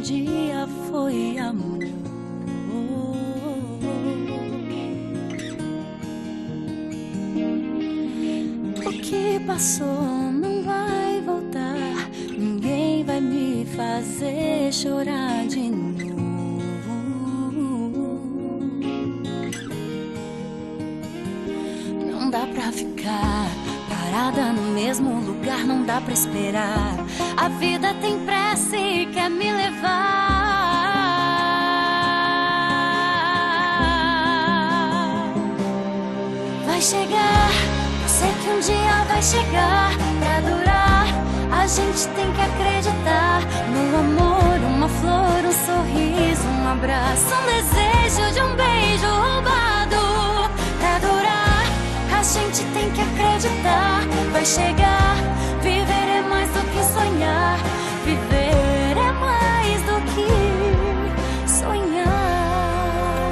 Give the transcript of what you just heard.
dia foi amor. O que passou não vai voltar. Ninguém vai me fazer chorar de novo. Não dá pra ficar parada no mesmo lugar, não dá pra esperar. A vida tem pressa e quer me levar. Vai chegar, eu sei que um dia vai chegar. Pra durar, a gente tem que acreditar no amor, uma flor, um sorriso, um abraço, um desejo de um beijo roubado. Pra durar, a gente tem que acreditar. Vai chegar